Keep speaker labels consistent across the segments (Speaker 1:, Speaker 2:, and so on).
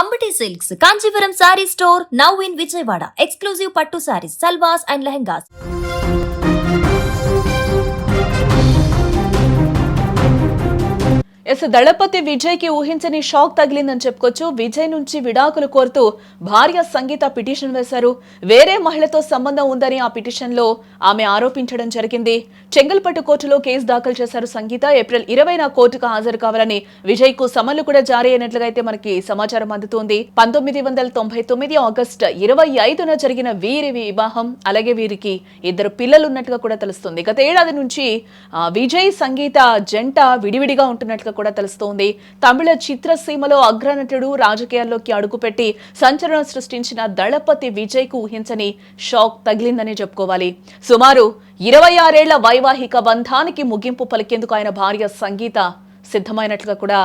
Speaker 1: Ambati Silks, Kanchipuram Saree Store, now in Vijayawada. Exclusive Pattu Sarees, Salwas and Lehengas.
Speaker 2: దళపతి విజయ్ కి ఊహించని shock తగిలిందని చెప్పుకోవచ్చు. విజయ్ నుంచి విడాకులు కోరుతూ భార్య సంగీత పిటిషన్ వేశారు. వేరే మహిళతో సంబంధం ఉందని ఆ పిటిషన్ లో ఆమె ఆరోపించడం జరిగింది. చెంగల్పట్టు కోర్టులో కేసు దాఖలు చేశారు సంగీత. ఏప్రిల్ 20న కోర్టుకు హాజరు కావాలని విజయ్ కు సమన్లు కూడా జారీ అయినట్లుగా అయితే మనకి సమాచారం అందుతోంది. 1999 ఆగస్టు 25న జరిగిన వీరి వివాహం, అలాగే వీరికి 2 పిల్లలున్నట్టుగా కూడా తెలుస్తుంది. గత ఏడాది నుంచి విజయ్ సంగీత జంట విడివిడిగా ఉంటున్నట్లుగా కూడా తెలుస్తోంది. తమిళ చిత్రసీమలో అగ్రనటుడు రాజకీయాల్లోకి అడుగుపెట్టి సంచలనం సృష్టించిన దళపతి విజయ్ కు ఊహించని షాక్ తగిలిందని చెప్పుకోవాలి. సుమారు 26 ఏళ్ల వైవాహిక బంధానికి ముగింపు పలికేందుకు ఆయన భార్య సంగీత సిద్ధమైనట్లుగా కూడా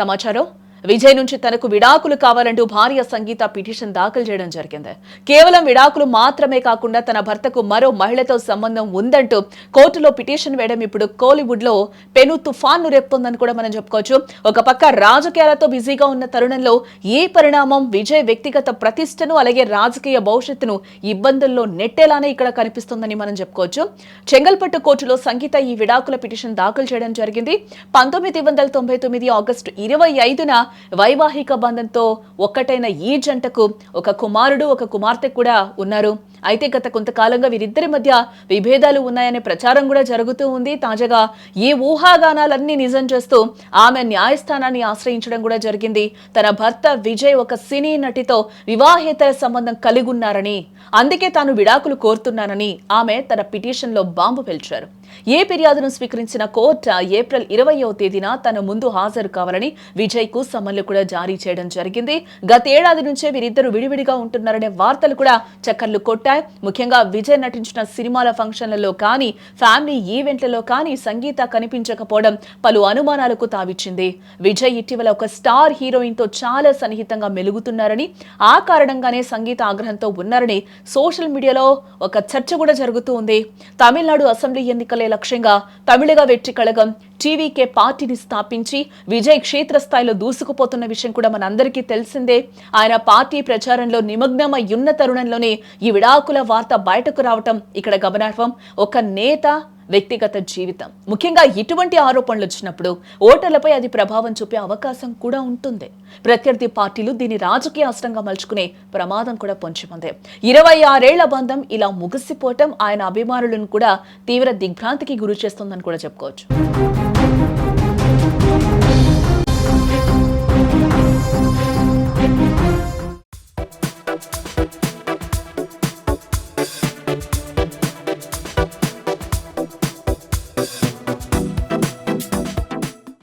Speaker 2: సమాచారం. విజయ్ నుంచి తనకు విడాకులు కావాలంటూ భార్య సంగీత పిటిషన్ దాఖలు చేయడం జరిగింది. కేవలం విడాకులు మాత్రమే కాకుండా తన భర్తకు మరో మహిళతో సంబంధం ఉందంటూ కోర్టులో పిటిషన్ వేయడం ఇప్పుడు కోలీవుడ్ లో పెను తుఫాన్ను రేపుతోందని కూడా మనం చెప్పుకోవచ్చు. ఒక పక్క రాజకీయాలతో బిజీగా ఉన్న తరుణంలో ఈ పరిణామం విజయ్ వ్యక్తిగత ప్రతిష్టను, అలాగే రాజకీయ భవిష్యత్తును ఇబ్బందుల్లో నెట్టేలానే ఇక్కడ కనిపిస్తోందని మనం చెప్పుకోవచ్చు. చెంగల్పట్టు కోర్టులో సంగీత ఈ విడాకుల పిటిషన్ దాఖలు చేయడం జరిగింది. 1999 ఆగస్టు 25న వైవాహిక బంధంతో ఒక్కటైన ఈ జంటకు ఒక కుమారుడు, ఒక కుమార్తె కూడా ఉన్నారు. అయితే గత కొంతకాలంగా వీరిద్దరి మధ్య విభేదాలు ఉన్నాయనే ప్రచారం కూడా జరుగుతూ ఉంది. తాజాగా ఈ ఊహాగానాలన్నీ నిజం చేస్తూ ఆమె న్యాయస్థానాన్ని ఆశ్రయించడం కూడా జరిగింది. తన భర్త విజయ్ ఒక సినీ నటితో వివాహేతర సంబంధం కలిగి ఉన్నారని, అందుకే తాను విడాకులు కోరుతున్నానని ఆమె తన పిటిషన్ లో బాంబు పేల్చారు. ఏ ఫిర్యాదును స్వీకరించిన కోర్టు ఏప్రిల్ 20వ తేదీన తన ముందు హాజరు కావాలని విజయ్ కు సమన్లు కూడా జారీ చేయడం జరిగింది. గత ఏడాది నుంచే వీరిద్దరు విడివిడిగా ఉంటున్నారనే వార్తలు కూడా చక్కర్లు కొట్టాయి. ముఖ్యంగా విజయ్ నటించిన సినిమాల ఫంక్షన్లలో కానీ, ఫ్యామిలీ ఈవెంట్లలో కానీ సంగీత కనిపించకపోవడం పలు అనుమానాలకు తావిచ్చింది. విజయ్ ఇటీవల ఒక స్టార్ హీరోయిన్ తో చాలా సన్నిహితంగా మెలుగుతున్నారని, ఆ కారణంగానే సంగీత ఆగ్రహంతో ఉన్నారని సోషల్ మీడియాలో ఒక చర్చ కూడా జరుగుతూ ఉంది. తమిళనాడు అసెంబ్లీ ఎన్నికలే లక్ష్యంగా తమిళగ వెట్రి కళగం టీవీకే పార్టీని స్థాపించి విజయ్ క్షేత్రస్థాయిలో దూసుకుపోతున్న విషయం కూడా మనందరికీ తెలిసిందే. ఆయన పార్టీ ప్రచారంలో నిమగ్నమై ఉన్న తరుణంలోనే ఈ విడాకుల వార్త బయటకు రావటం ఇక్కడ గమనార్హం. ఒక నేత వ్యక్తిగత జీవితం, ముఖ్యంగా ఇటువంటి ఆరోపణలు వచ్చినప్పుడు ఓటర్లపై అది ప్రభావం చూపే అవకాశం కూడా ఉంటుంది. ప్రత్యర్థి పార్టీలు దీన్ని రాజకీయ అస్త్రంగా మలుచుకునే ప్రమాదం కూడా పొంచి ఉంది. 26 ఏళ్ల బంధం ఇలా ముగిసిపోవటం ఆయన అభిమానులను కూడా తీవ్ర దిగ్భ్రాంతికి గురి చేస్తుందని కూడా చెప్పుకోవచ్చు.